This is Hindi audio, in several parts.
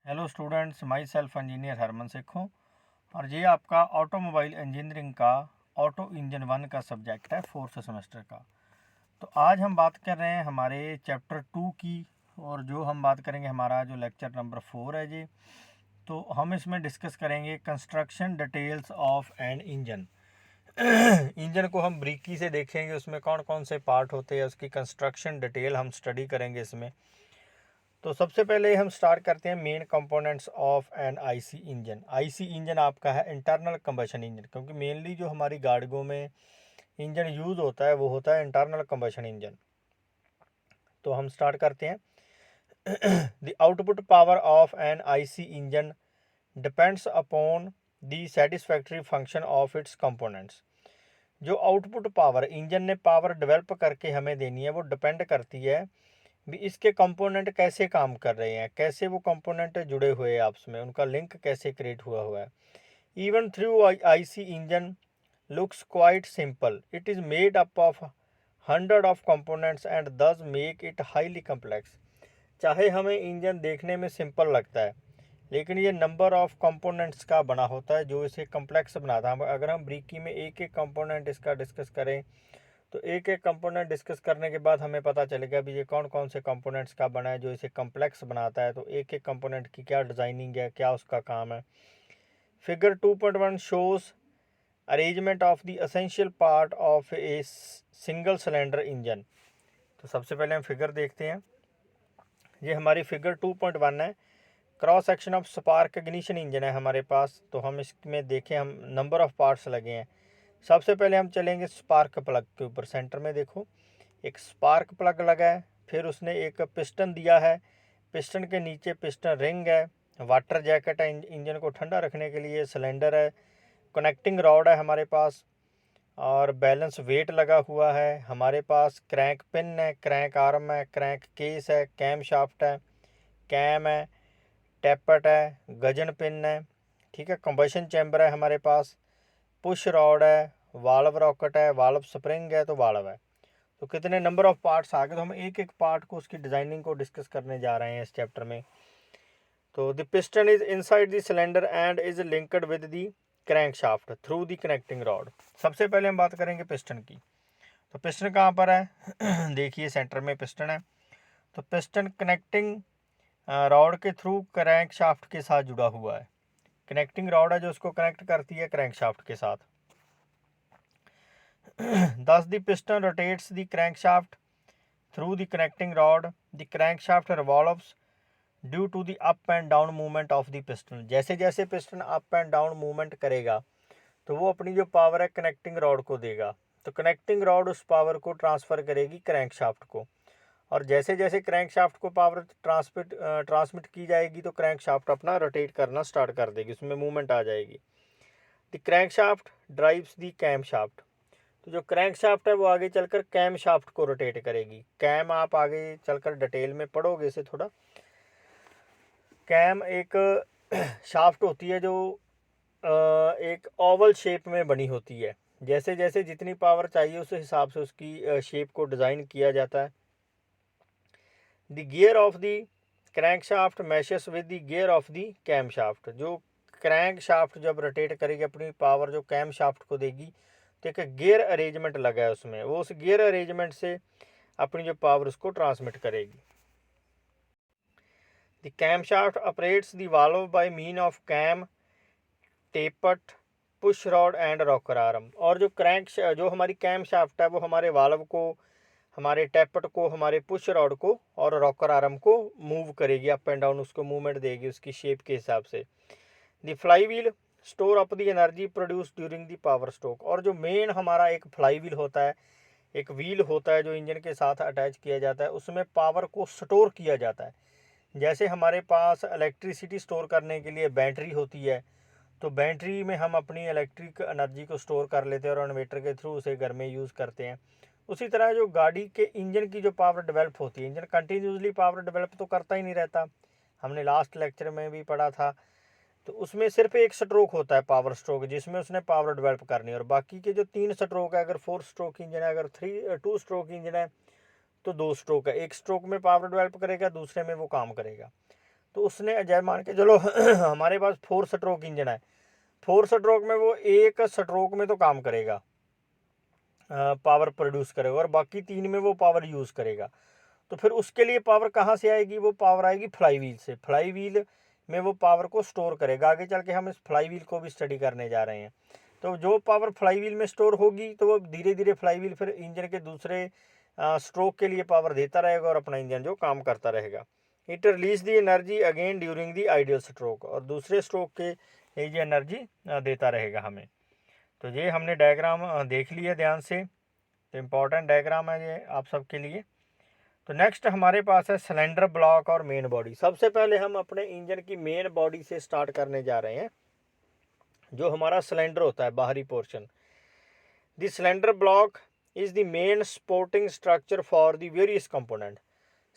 Hello students, myself engineer Harman Shaikh हूँ और ये आपका ऑटोमोबाइल इंजीनियरिंग का ऑटो इंजन 1 का सब्जेक्ट है 4th सेमेस्टर का। तो आज हम बात कर रहे हैं हमारे चैप्टर 2 की, और जो हम बात करेंगे हमारा जो लेक्चर नंबर 4 है जी। तो हम इसमें डिस्कस करेंगे construction details of an engine. Engine को हम ब्रीकी से देखेंगे, उसमें कौन कौन से पार्ट होते हैं, उसकी कंस्ट्रक्शन डिटेल हम स्टडी करेंगे इसमें। तो सबसे पहले हम स्टार्ट करते हैं main components of an IC engine. IC engine आपका है इंटरनल कंबशन इंजन, क्योंकि मेनली जो हमारी गाड़ियों में इंजन यूज़ होता है वो होता है इंटरनल कंबशन इंजन। तो हम स्टार्ट करते हैं। The output power of an IC engine depends upon the satisfactory function of its components. जो आउटपुट पावर इंजन ने पावर डेवलप करके हमें देनी है वो डिपेंड करती है भी इसके कंपोनेंट कैसे काम कर रहे हैं, कैसे वो कंपोनेंट जुड़े हुए हैं आपस में, उनका लिंक कैसे क्रिएट हुआ है। Even through IC engine looks quite simple, it is made up of 100 components and दस मेक इट हाईली कम्प्लेक्स। चाहे हमें इंजन देखने में सिंपल लगता है, लेकिन ये नंबर ऑफ कंपोनेंट्स का बना होता है जो इसे कम्प्लेक्स बनाता है। अगर हम ब्रीकी में एक एक कंपोनेंट इसका डिस्कस करें तो एक एक कंपोनेंट डिस्कस करने के बाद हमें पता चलेगा भी ये कौन कौन से कंपोनेंट्स का बना है जो इसे कम्प्लेक्स बनाता है। तो एक एक कंपोनेंट की क्या डिज़ाइनिंग है, क्या उसका काम है। Figure 2.1 shows arrangement of the essential part of a single cylinder engine. तो सबसे पहले हम फिगर देखते हैं। ये हमारी फिगर 2.1 है। Cross section of spark ignition engine है हमारे पास। तो हम इसमें देखें, हम नंबर ऑफ पार्ट्स लगे हैं। सबसे पहले हम चलेंगे स्पार्क प्लग के ऊपर। सेंटर में देखो एक स्पार्क प्लग लगा है, फिर उसने एक पिस्टन दिया है, पिस्टन के नीचे पिस्टन रिंग है, वाटर जैकेट है इंजन को ठंडा रखने के लिए, सिलेंडर है, कनेक्टिंग रॉड है हमारे पास, और बैलेंस वेट लगा हुआ है हमारे पास। क्रैंक पिन है, क्रैंक आर्म है, क्रैंक केस है, कैम शाफ्ट है, कैम है, टैपट है, गजन पिन है, ठीक है। कंबशन चैम्बर है हमारे पास, पुश रॉड है, वाल्व रॉकेट है, वाल्व स्प्रिंग है, तो वाल्व है। तो कितने नंबर ऑफ पार्ट्स आ गए। तो हम एक एक पार्ट को, उसकी डिजाइनिंग को डिस्कस करने जा रहे हैं इस चैप्टर में। तो the piston is inside the cylinder and is linked with the crank shaft through the connecting rod. सबसे पहले हम बात करेंगे पिस्टन की। तो पिस्टन कहाँ पर है देखिए सेंटर में पिस्टन है। तो पिस्टन कनेक्टिंग रॉड के थ्रू क्रैंक शाफ्ट के साथ जुड़ा हुआ है। कनेक्टिंग रॉड है जो उसको कनेक्ट करती है क्रैंक शाफ्ट के साथ। Thus the piston rotates the crankshaft through the connecting rod. The crankshaft revolves due to the up and down movement of the piston. जैसे जैसे piston up and down movement करेगा तो वो अपनी जो पावर है कनेक्टिंग रॉड को देगा। तो कनेक्टिंग रॉड उस पावर को ट्रांसफ़र करेगी क्रैंकशाफ्ट को, और जैसे जैसे क्रैंकशाफ्ट को पावर ट्रांसमिट की जाएगी तो क्रैंकशाफ्ट अपना रोटेट करना स्टार्ट कर देगी, उसमें मूवमेंट आ जाएगी। The crankshaft drives the cam shaft. तो जो क्रैंक शाफ्ट है वो आगे चलकर कैम शाफ्ट को रोटेट करेगी। कैम आप आगे चलकर डिटेल में पढ़ोगे इसे थोड़ा। कैम एक शाफ्ट होती है जो एक ओवल शेप में बनी होती है। जैसे जैसे जितनी पावर चाहिए उस हिसाब से उसकी शेप को डिज़ाइन किया जाता है। The gear of the crank shaft meshes with the gear of the cam shaft. जो क्रैंक शाफ्ट जब रोटेट करेगी अपनी पावर जो कैम शाफ्ट को देगी, तो एक गियर अरेंजमेंट लगा है उसमें, वो उस गियर अरेंजमेंट से अपनी जो पावर उसको ट्रांसमिट करेगी। The cam shaft operates the valve by mean of cam, tappet, push rod and rocker arm. और जो हमारी कैम शाफ्ट है वो हमारे वाल्व को, हमारे टैपट को, हमारे पुश रॉड को और रॉकर आर्म को मूव करेगी, अप एंड डाउन उसको मूवमेंट देगी उसकी शेप के हिसाब से। The fly wheel store up the energy produce during the power stroke. और जो मेन हमारा एक फ्लाई व्हील होता है, एक व्हील होता है जो इंजन के साथ अटैच किया जाता है, उसमें पावर को स्टोर किया जाता है। जैसे हमारे पास इलेक्ट्रिसिटी स्टोर करने के लिए बैटरी होती है, तो बैटरी में हम अपनी इलेक्ट्रिक एनर्जी को स्टोर कर लेते हैं और इन्वर्टर के थ्रू उसे घर में यूज़ करते हैं। उसी तरह जो गाड़ी के इंजन की जो पावर डेवलप होती है, इंजन कंटिन्यूसली पावर डेवलप तो करता ही नहीं रहता, हमने लास्ट लेक्चर में भी पढ़ा था। तो उसमें सिर्फ एक स्ट्रोक होता है पावर स्ट्रोक, जिसमें उसने पावर डेवलप करनी है, और बाकी के जो 3 स्ट्रोक है, अगर 4 स्ट्रोक इंजन है, अगर 2 स्ट्रोक इंजन है तो 2 स्ट्रोक है। एक स्ट्रोक में पावर डेवलप करेगा, दूसरे में वो काम करेगा। तो उसने जय मान के चलो हमारे पास 4 स्ट्रोक इंजन है, 4 स्ट्रोक में वो एक स्ट्रोक में तो काम करेगा, पावर प्रोड्यूस करेगा, और बाकी 3 में वो पावर यूज़ करेगा। तो फिर उसके लिए पावर कहाँ से आएगी? वो पावर आएगी फ्लाई व्हील से। फ्लाई व्हील में वो पावर को स्टोर करेगा। आगे चल के हम इस फ्लाई व्हील को भी स्टडी करने जा रहे हैं। तो जो पावर फ्लाई व्हील में स्टोर होगी तो वो धीरे धीरे फ्लाई व्हील फिर इंजन के दूसरे स्ट्रोक के लिए पावर देता रहेगा और अपना इंजन जो काम करता रहेगा। It release the energy again during the ideal stroke, और दूसरे स्ट्रोक के ये एनर्जी देता रहेगा हमें। तो ये हमने डायग्राम देख लिया ध्यान से, तो इम्पॉर्टेंट डायग्राम है ये आप सबके लिए। तो नेक्स्ट हमारे पास है सिलेंडर ब्लॉक और मेन बॉडी। सबसे पहले हम अपने इंजन की मेन बॉडी से स्टार्ट करने जा रहे हैं, जो हमारा सिलेंडर होता है, बाहरी portion. The cylinder block is the main supporting structure for the various component.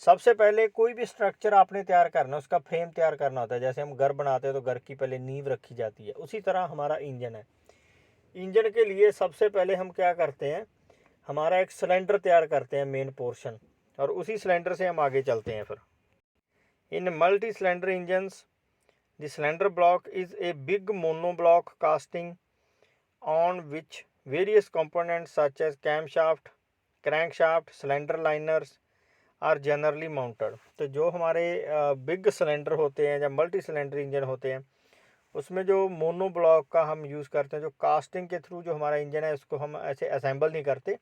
सबसे पहले कोई भी स्ट्रक्चर आपने तैयार करना, उसका फ्रेम तैयार करना होता है। जैसे हम घर बनाते हैं तो घर की पहले नींव रखी जाती है, उसी तरह हमारा इंजन है। इंजन के लिए सबसे पहले हम क्या करते हैं, हमारा एक सिलेंडर तैयार करते हैं मेन पोर्शन, और उसी सिलेंडर से हम आगे चलते हैं। फिर in multi cylinder engines the cylinder block is a big monoblock casting on which various components such as camshaft, crankshaft, cylinder liners are generally mounted. तो जो हमारे बिग सिलेंडर होते हैं या मल्टी सिलेंडर इंजन होते हैं, उसमें जो मोनो ब्लॉक का हम यूज़ करते हैं, जो कास्टिंग के थ्रू जो हमारा इंजन है उसको हम ऐसे असेंबल नहीं करते,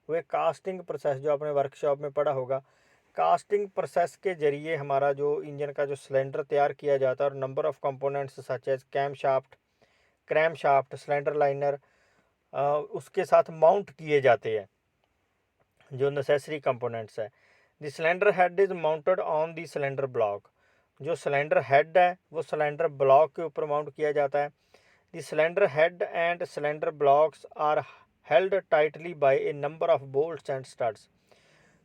वो एक कास्टिंग प्रोसेस जो आपने वर्कशॉप में पढ़ा होगा, कास्टिंग प्रोसेस के जरिए हमारा जो इंजन का जो सिलेंडर तैयार किया जाता है, और number of components such as cam shaft, crank shaft, cylinder liner उसके साथ माउंट किए जाते हैं, जो नेसेसरी कंपोनेंट्स है। The cylinder head is mounted on the cylinder block. जो सिलेंडर हेड है वो सिलेंडर ब्लॉक के ऊपर माउंट किया जाता है। The cylinder head and cylinder blocks are held tightly by a number of bolts and studs.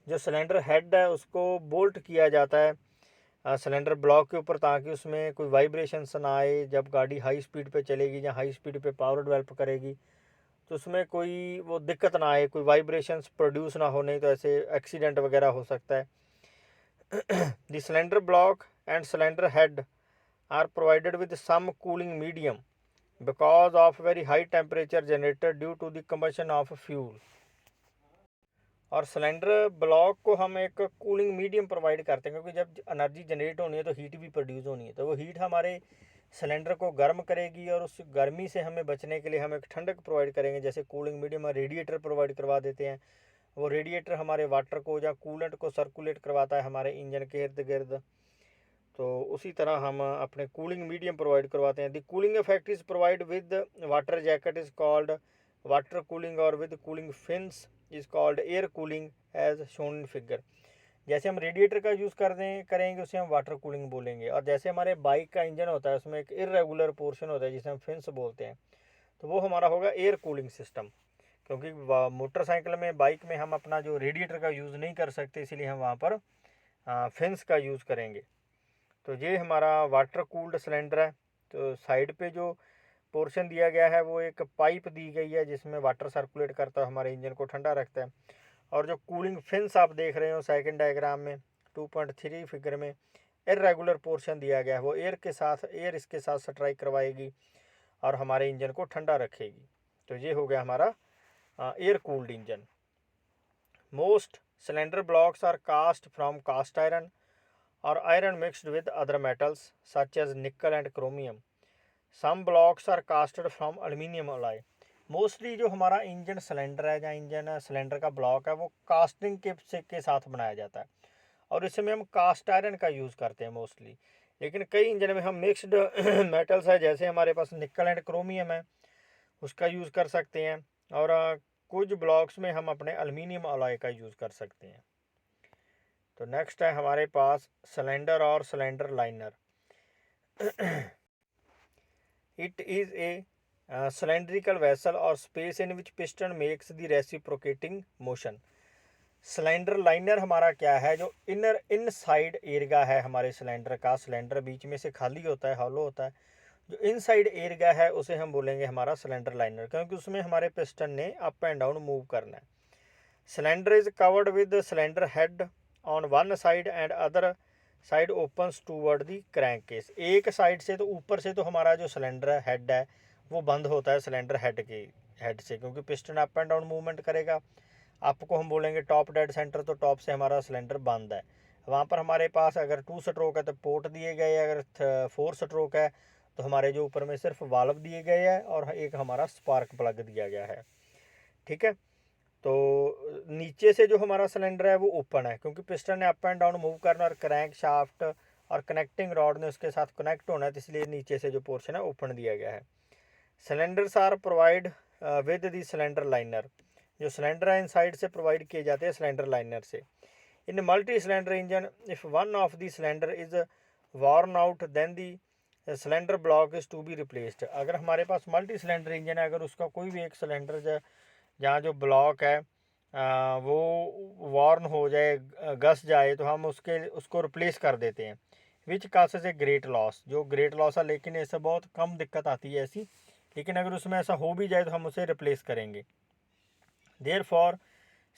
जो सिलेंडर हेड है उसको बोल्ट किया जाता है सिलेंडर ब्लॉक के ऊपर, ताकि उसमें कोई वाइब्रेशंस ना आए। जब गाड़ी हाई स्पीड पे चलेगी या हाई स्पीड पे पावर डेवलप करेगी तो उसमें कोई वो दिक्कत ना आए, कोई वाइब्रेशंस प्रोड्यूस ना हो, नहीं तो ऐसे एक्सीडेंट वगैरह हो सकता है। The cylinder block and cylinder head are provided with some cooling medium because of very high temperature generated due to the combustion of fuel. और सिलेंडर ब्लॉक को हम एक कूलिंग मीडियम प्रोवाइड करते हैं, क्योंकि जब एनर्जी जनरेट होनी है तो हीट भी प्रोड्यूस होनी है, तो वो हीट हमारे सिलेंडर को गर्म करेगी, और उस गर्मी से हमें बचने के लिए हम एक ठंडक प्रोवाइड करेंगे। जैसे कूलिंग मीडियम रेडिएटर प्रोवाइड करवा देते हैं, वो रेडिएटर हमारे वाटर को या कूलेंट को सर्कुलेट करवाता है हमारे इंजन के इर्द गिर्द। तो उसी तरह हम अपने कूलिंग मीडियम प्रोवाइड करवाते हैं। The cooling effect is provide with water jacket is called water cooling, और with cooling fins is called air cooling as shown in figure. जैसे हम रेडिएटर का यूज़ करेंगे उसे हम वाटर कूलिंग बोलेंगे, और जैसे हमारे बाइक का इंजन होता है उसमें एक इरेगुलर पोर्शन होता है जिसे हम फिन्स बोलते हैं, तो वो हमारा होगा एयर कूलिंग सिस्टम। क्योंकि मोटरसाइकिल में, बाइक में हम अपना जो रेडिएटर का यूज़ नहीं कर सकते, इसीलिए हम वहाँ पर फिन्स का यूज़ करेंगे। तो ये हमारा वाटर कूल्ड सिलेंडर है। तो साइड पे जो पोर्शन दिया गया है वो एक पाइप दी गई है जिसमें वाटर सर्कुलेट करता है, हमारे इंजन को ठंडा रखता है। और जो कूलिंग फिन्स आप देख रहे हो सेकंड डायग्राम में 2.3 फिगर में, इरेगुलर पोर्शन दिया गया है, वो एयर इसके साथ स्ट्राइक करवाएगी और हमारे इंजन को ठंडा रखेगी। तो ये हो गया हमारा air cooled engine. Most cylinder blocks are cast from cast iron और iron mixed with other metals such as nickel and chromium. Some blocks are casted from aluminium alloy. Mostly जो हमारा इंजन सिलेंडर है या इंजन सिलेंडर का ब्लॉक है वो कास्टिंग के साथ बनाया जाता है, और इसमें हम कास्ट आयरन का यूज़ करते हैं मोस्टली। लेकिन कई इंजन में हम मिक्सड मेटल्स है, जैसे हमारे पास निकल एंड क्रोमियम है, उसका यूज़ कर सकते हैं, और कुछ ब्लॉक्स में हम अपने अल्मीनियम अलॉय का यूज़ कर सकते हैं। तो नेक्स्ट है हमारे पास सिलेंडर और cylinder liner. It is A cylindrical vessel or space in which piston makes the reciprocating motion। Cylinder liner हमारा क्या है, जो इनसाइड एरिया है हमारे सिलेंडर का, सिलेंडर बीच में से खाली होता है, हॉलो होता है, जो इनसाइड एरिया है उसे हम बोलेंगे हमारा सिलेंडर लाइनर, क्योंकि उसमें हमारे पिस्टन ने अप एंड डाउन मूव करना है। Cylinder is covered with cylinder head on one side and other side opens toward the crank case. एक साइड से तो ऊपर से तो हमारा जो सिलेंडर हेड है वो बंद होता है सिलेंडर हेड से, क्योंकि piston up and down movement करेगा। आपको हम बोलेंगे टॉप डेड सेंटर, तो टॉप से हमारा सिलेंडर बंद है। वहाँ पर हमारे पास अगर 2 स्ट्रोक है तो पोर्ट दिए गए, अगर 4 स्ट्रोक है तो हमारे जो ऊपर में सिर्फ वाल्व दिए गए हैं और एक हमारा स्पार्क प्लग दिया गया है। ठीक है, तो नीचे से जो हमारा सिलेंडर है वो ओपन है, क्योंकि पिस्टन ने अप एंड डाउन मूव करना और क्रैंक शाफ्ट और कनेक्टिंग रॉड ने उसके साथ कनेक्ट होना है, तो इसलिए नीचे से जो पोर्शन है ओपन दिया गया है। Cylinders are provide with the cylinder liner. जो सिलेंडर है इन साइड से प्रोवाइड किए जाते हैं सिलेंडर लाइनर से। In multi cylinder engine if one of the cylinder is worn out then the cylinder block is to be replaced. अगर हमारे पास मल्टी सिलेंडर इंजन है, अगर उसका कोई भी एक सिलेंडर जहाँ जो ब्लॉक है वो वॉर्न हो जाए, घस जाए, तो हम उसको रिप्लेस कर देते हैं। विच कासेस ए ग्रेट लॉस, जो ग्रेट लॉस है, लेकिन ऐसे बहुत कम दिक्कत आती है ऐसी, लेकिन अगर उसमें ऐसा हो भी जाए तो हम उसे रिप्लेस करेंगे। Therefore,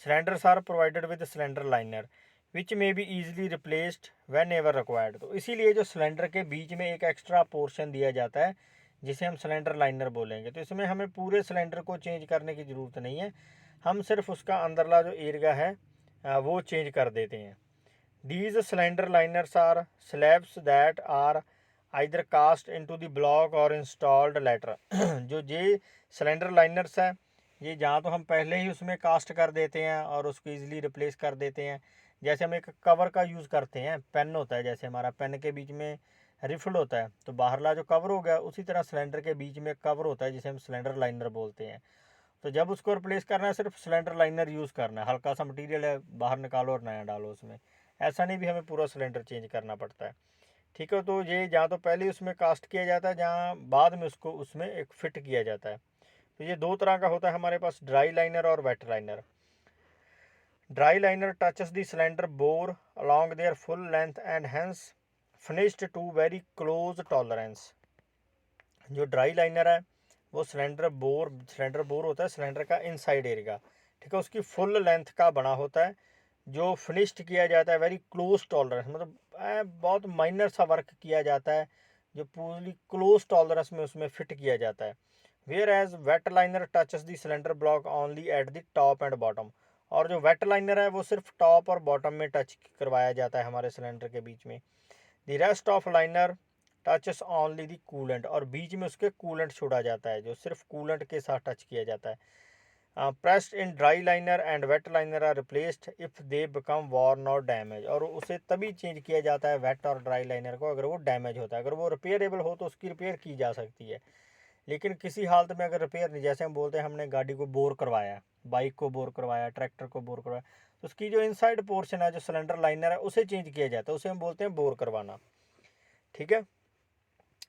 cylinders are provided with cylinder liner which may be easily replaced whenever required। तो इसीलिए जो सिलेंडर के बीच में एक एक्स्ट्रा पोर्शन दिया जाता है जिसे हम सिलेंडर लाइनर बोलेंगे, तो इसमें हमें पूरे सिलेंडर को चेंज करने की ज़रूरत नहीं है, हम सिर्फ उसका अंदरला जो एरिया है वो चेंज कर देते हैं। These cylinder liners are slabs that are either cast into the block or installed later। जो ये सिलेंडर लाइनर्स है, ये जहाँ तो हम पहले ही उसमें कास्ट कर देते हैं और उसको ईजिली रिप्लेस कर देते हैं। जैसे हम एक कवर का यूज़ करते हैं, पेन होता है, जैसे हमारा पेन के बीच में रिफिल होता है, तो बाहरला जो कवर हो गया, उसी तरह सिलेंडर के बीच में कवर होता है जिसे हम सिलेंडर लाइनर बोलते हैं। तो जब उसको रिप्लेस करना है सिर्फ सिलेंडर लाइनर यूज़ करना है, हल्का सा मटेरियल है बाहर निकालो और नया डालो उसमें, ऐसा नहीं भी हमें पूरा सिलेंडर चेंज करना पड़ता है। ठीक है, तो ये जहाँ तो पहले उसमें कास्ट किया जाता है, जहाँ बाद में उसको उसमें एक फिट किया जाता है। तो ये दो तरह का होता है हमारे पास, ड्राई लाइनर और wet liner. Dry liner touches the cylinder bore along their full length and hence finished to very close tolerance. जो ड्राई लाइनर है वो सिलेंडर बोर होता है सिलेंडर का इनसाइड एरिया, ठीक है, उसकी फुल लेंथ का बना होता है, जो फिनिश्ड किया जाता है वेरी क्लोज टॉलरेंस, मतलब बहुत माइनर सा वर्क किया जाता है जो पूरी क्लोज टॉलरेंस में उसमें फिट किया जाता है। Whereas wet liner touches the cylinder block only at the top and bottom. और जो वेट लाइनर है वो सिर्फ टॉप और बॉटम में टच करवाया जाता है हमारे सिलेंडर के बीच में। The rest of liner touches only the coolant, और बीच में उसके कूलेंट छोड़ा जाता है जो सिर्फ कूलेंट के साथ टच किया जाता है। Pressed in dry liner and wet liner are replaced if they become worn और डैमेज, और उसे तभी चेंज किया जाता है वेट और ड्राई लाइनर को अगर वो डैमेज होता है। अगर वो रिपेयरेबल हो तो उसकी रिपेयर की जा सकती है, लेकिन किसी हालत में अगर रिपेयर नहीं, जैसे हम बोलते हैं हमने गाड़ी को बोर करवाया, बाइक को बोर करवाया, ट्रैक्टर को बोर करवाया, तो उसकी जो इनसाइड पोर्शन है जो सिलेंडर लाइनर है उसे चेंज किया जाता है, उसे हम बोलते हैं बोर करवाना। ठीक है,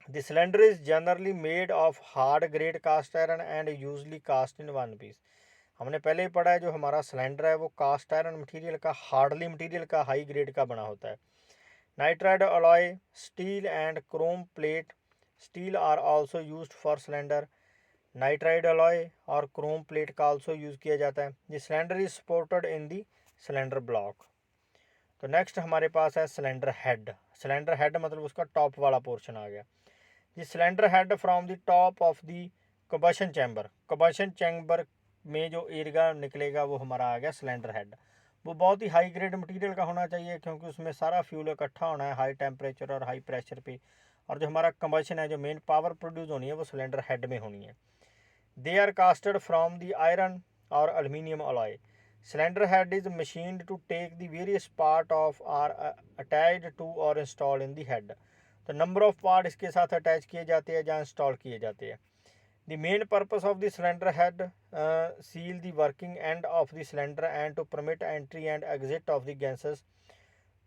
The cylinder is generally made of hard grade cast iron and usually cast in one piece। हमने पहले ही पढ़ा है जो हमारा सिलेंडर है वो कास्ट आयरन मटेरियल का, हार्डली मटेरियल का, हाई ग्रेड का बना होता है। Nitride alloy steel and chrome plate steel are also used for cylinder. Nitride alloy और क्रोम प्लेट का आल्सो यूज़ किया जाता है। The cylinder is supported in the cylinder block. तो नेक्स्ट हमारे पास है सिलेंडर हेड। सिलेंडर हेड मतलब उसका टॉप वाला पोर्शन आ गया। The cylinder head from the top of the combustion chamber में जो एरिया निकलेगा वो हमारा आ गया सिलेंडर हेड। वो बहुत ही हाई ग्रेड मटेरियल का होना चाहिए, क्योंकि उसमें सारा फ्यूल इकट्ठा होना है हाई टेम्परेचर और हाई प्रेशर पे, और जो हमारा कंबशन है, जो मेन पावर प्रोड्यूस होनी है, वो सिलेंडर हेड में होनी है। They are casted from the iron और aluminium alloy. Cylinder head is machined to take the various part of are attached to और इंस्टॉल इन द हेड। तो नंबर ऑफ पार्ट इसके साथ अटैच किए जाते हैं जहाँ इंस्टॉल किए जाते हैं। The main purpose of the cylinder head seal the working end of the cylinder and to permit entry and exit of the gases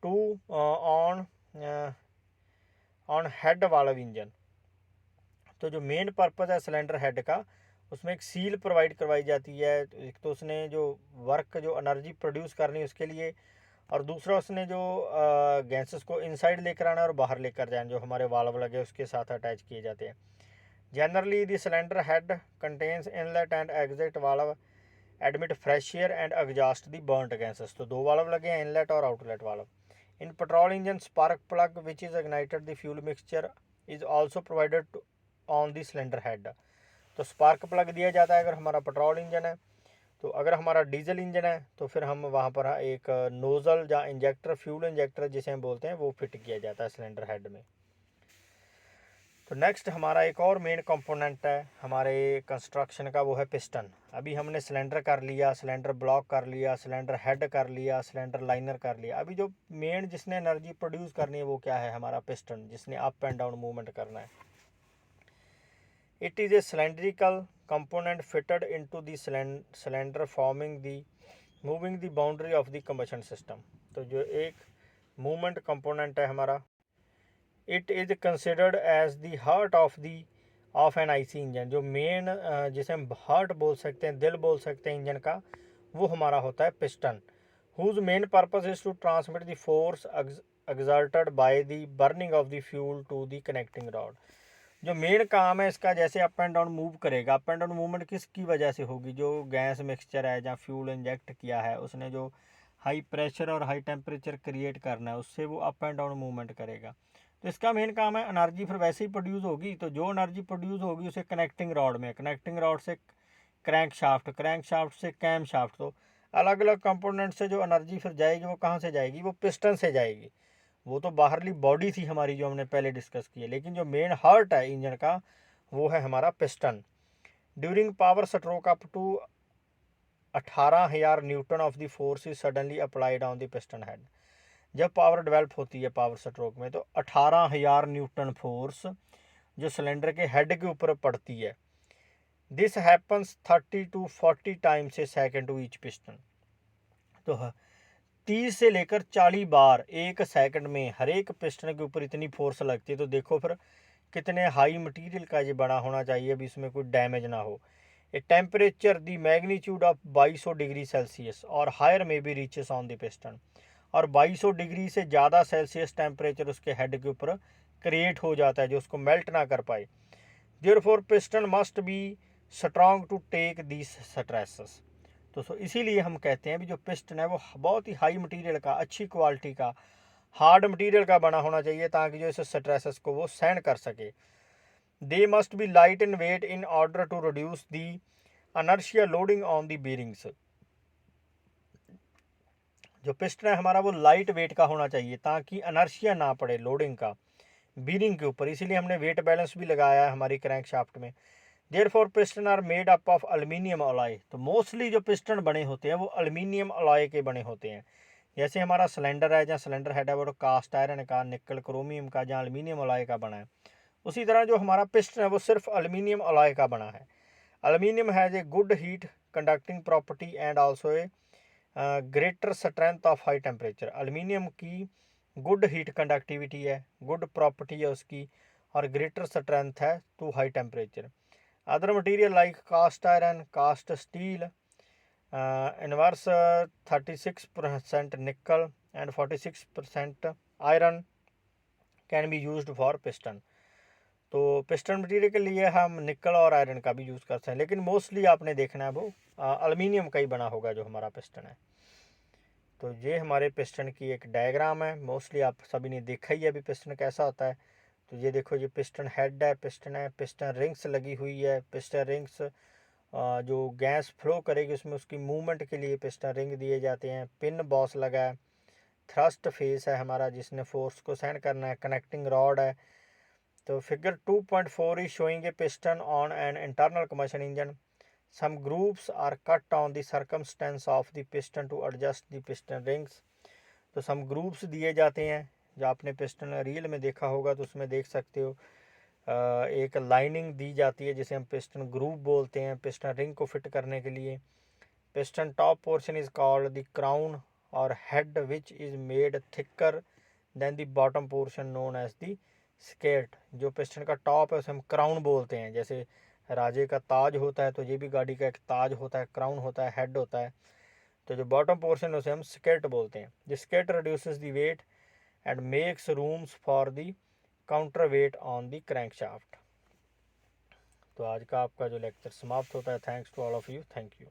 to on head valve engine. तो जो मेन पर्पस है सिलेंडर हेड का, उसमें एक सील प्रोवाइड करवाई जाती है। एक तो उसने जो वर्क जो एनर्जी प्रोड्यूस करनी है उसके लिए, और दूसरा उसने जो गैसेस को इनसाइड लेकर आना और बाहर लेकर जाना, जो हमारे वाल्व लगे उसके साथ अटैच किए जाते हैं। Generally the cylinder head contains inlet and exit valve admit fresh air and exhaust the burned gases. तो दो वाल्व लगे हैं, इनलेट और outlet valve. In petrol engine spark plug which is ignited the fuel mixture is also provided on the cylinder head. तो स्पार्क प्लग दिया जाता है अगर हमारा पेट्रोल इंजन है। तो अगर हमारा डीजल इंजन है तो फिर हम वहाँ पर एक नोज़ल या इंजेक्टर, फ्यूल इंजेक्टर जिसे हम बोलते हैं, वो फिट किया जाता है सिलेंडर हेड में। तो नेक्स्ट हमारा एक और मेन कंपोनेंट है हमारे कंस्ट्रक्शन का, वो है पिस्टन। अभी हमने सिलेंडर कर लिया, सिलेंडर ब्लॉक कर लिया, सिलेंडर हेड कर लिया, सिलेंडर लाइनर कर लिया। अभी जो मेन जिसने एनर्जी प्रोड्यूस करनी है वो क्या है, हमारा पिस्टन, जिसने अप एंड डाउन मूवमेंट करना है। It is a cylindrical component fitted into the cylinder forming the moving the boundary of the combustion system. तो जो एक मूवमेंट कंपोनेंट है हमारा, it is considered as the heart of an IC engine. जो मेन जिसे हम हार्ट बोल सकते हैं, दिल बोल सकते हैं इंजन का, वो हमारा होता है piston. Whose main purpose is to transmit the force exerted by the burning of the fuel to the connecting rod. जो मेन काम है इसका, जैसे अप एंड डाउन मूव करेगा, अप एंड डाउन मूवमेंट किसकी वजह से होगी, जो गैस मिक्सचर है या फ्यूल इंजेक्ट किया है उसने, जो हाई प्रेशर और हाई टेम्परेचर क्रिएट करना है, उससे वो अप एंड डाउन मूवमेंट करेगा। तो इसका मेन काम है, एनर्जी फिर वैसे ही प्रोड्यूस होगी। तो जो एनर्जी प्रोड्यूस होगी उसे कनेक्टिंग रॉड में, कनेक्टिंग रॉड से क्रैंक शाफ्ट से कैम शाफ्ट, तो अलग अलग कंपोनेंट से जो एनर्जी फिर जाएगी वो कहाँ से जाएगी, वो पिस्टन से जाएगी। वो तो बाहरली बॉडी थी हमारी जो हमने पहले डिस्कस की है, लेकिन जो मेन हार्ट है इंजन का वो है हमारा piston. During power stroke up to 18,000 newton of the force is suddenly applied on the piston head. जब पावर डेवलप होती है पावर स्ट्रोक में, तो 18,000 न्यूटन फोर्स जो सिलेंडर के हेड के ऊपर पड़ती है। This happens 30 to 40 times a second to each piston. तो 30 से लेकर 40 बार एक सेकंड में हर एक पिस्टन के ऊपर इतनी फोर्स लगती है। तो देखो फिर कितने हाई मटेरियल का ये बना होना चाहिए, अभी इसमें कोई डैमेज ना हो। A temperature the magnitude of 2200 degree Celsius और हायर में भी रीचेस ऑन द पिस्टन। और 2200 डिग्री से ज़्यादा सेल्सियस टेम्परेचर उसके हेड के ऊपर क्रिएट हो जाता है, जो उसको मेल्ट ना कर पाए। Therefore piston must be strong to take these stresses. तो इसीलिए हम कहते हैं भी जो पिस्टन है वो बहुत ही हाई मटेरियल का, अच्छी क्वालिटी का, हार्ड मटेरियल का बना होना चाहिए, ताकि जो इस स्ट्रेसेस को वो सहन कर सके। They must be light in weight in order to reduce the inertia loading on the bearings. जो पिस्टन है हमारा वो लाइट वेट का होना चाहिए ताकि अनर्शिया ना पड़े लोडिंग का बीरिंग के ऊपर। इसीलिए हमने वेट बैलेंस भी लगाया है हमारी क्रैंक शाफ्ट में। Therefore piston are made up of aluminium alloy. तो मोस्टली जो पिस्टन बने होते हैं वो एल्युमिनियम अलॉय के बने होते हैं। जैसे हमारा सिलेंडर है, जहाँ सिलेंडर हेड है वो कास्ट आयरन का, निकल क्रोमियम का, जहाँ एल्युमिनियम अलॉय का बना है। उसी तरह जो हमारा पिस्टन है वो सिर्फ एल्युमिनियम अलॉय का बना है। Aluminium has a good heat conducting property and also a greater strength of high temperature. Aluminium की गुड हीट कंडक्टिविटी है, गुड प्रॉपर्टी है उसकी, और ग्रेटर स्ट्रेंथ है to high temperature. Other material like cast iron, cast steel, inverse 36% nickel and 46% iron can be used for piston। तो पिस्टन मटेरियल के लिए हम निकल और आयरन का भी यूज़ करते हैं, लेकिन मोस्टली आपने देखना है वो एल्युमिनियम का ही बना होगा जो हमारा पिस्टन है। तो ये हमारे पिस्टन की एक डायग्राम है, मोस्टली आप सभी ने देखा ही है अभी पिस्टन कैसा होता है। तो ये देखो, ये पिस्टन हेड है, पिस्टन रिंग्स लगी हुई है। पिस्टन रिंग्स जो गैस फ्लो करेगी उसमें उसकी मूवमेंट के लिए पिस्टन रिंग दिए जाते हैं। पिन बॉस लगा है, थ्रस्ट फेस है हमारा जिसने फोर्स को सहन करना है, कनेक्टिंग रॉड है। तो figure 2.4 is showing a piston on an internal combustion engine. Some grooves are cut on the circumstance of the piston to adjust the piston rings. तो सम ग्रूव्स दिए जाते हैं, जो आपने पिस्टन रील में देखा होगा तो उसमें देख सकते हो एक लाइनिंग दी जाती है जिसे हम पिस्टन ग्रूव बोलते हैं, पिस्टन रिंग को फिट करने के लिए। Piston top portion is called the crown और head which is made thicker than the bottom portion known as the skirt. जो पिस्टन का टॉप है उसे हम क्राउन बोलते हैं। जैसे राजे का ताज होता है तो ये भी गाड़ी का एक ताज होता है, क्राउन होता है, हेड होता है। तो जो बॉटम पोर्शन है उसे हम स्केट बोलते हैं। The skirt reduces the weight and makes rooms for the counterweight on the crankshaft। तो आज का आपका जो लेक्चर समाप्त होता है। Thanks to all of you, thank you.